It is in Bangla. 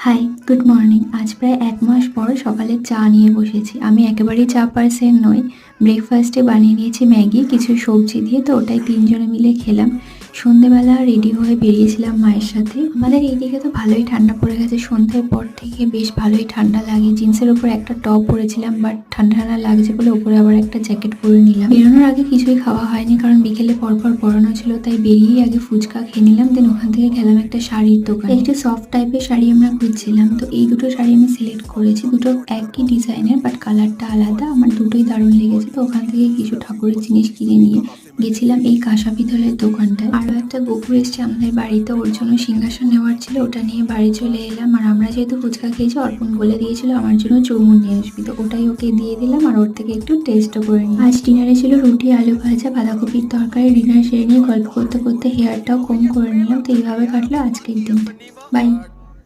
High, good morning. আজ প্রায় ১ মাস পর সকালে চা নিয়ে বসেছি। আমি একেবারেই চা পার্সন নই। ব্রেকফাস্টে বানিয়ে নিয়েছি ম্যাগি কিছু সবজি দিয়ে, তো ওটাই ৩ জনে মিলে খেলাম। সন্ধেবেলা রেডি হয়ে বেরিয়েছিলাম মায়ের সাথে। আমাদের এইদিকে তো ভালোই ঠান্ডা পড়ে গেছে। সন্ধ্যের পর থেকে বেশ ভালোই ঠান্ডা লাগে। জিন্সের উপর একটা টপ পরেছিলাম, বাট ঠান্ডা ঠান্ডা লাগছে বলে উপরে আবার একটা জ্যাকেট পরে নিলাম। বেরোনোর আগে কিছুই খাওয়া হয়নি, কারণ বিকেলে পরপর পড়ানো ছিল, তাই বেরিয়েই আগে ফুচকা খেয়ে নিলাম। দেন ওখান থেকে গেলাম একটা শাড়ির দোকানে। একটু সফট টাইপের শাড়ি আমরা খুঁজছিলাম, তো এই দুটো শাড়ি আমি সিলেক্ট করেছি। দুটো একই ডিজাইনের, বাট কালারটা আলাদা। আমার দুটোই দারুণ লেগেছে, তো ওখান থেকে কিছু ঠাকুরের জিনিস কিনে নিয়ে গেছিলাম এই কাঁসা পিতলের দোকানটায়। আরো একটা কুকুর এসছে আমাদের বাড়িতে, ওর জন্য সিংহাসন নেওয়ার ছিল, ওটা নিয়ে বাড়ি চলে এলাম। আর আমরা যেহেতু ফুচকা খেয়েছি, অর্পণ বলে দিয়েছিল আমার জন্য চৌমুন নিয়ে আসবি, তো ওটাই ওকে দিয়ে দিলাম। আর ওর থেকে একটু টেস্টও করে নিই। আজ ডিনারে ছিল রুটি, আলু ভাজা, বাঁধাকপির তরকারি। ডিনার সেরে নিয়ে গল্প করতে করতে হেয়ারটাও কম করে নিলাম। তো এইভাবে কাটলো আজকের দিনটা। বাই।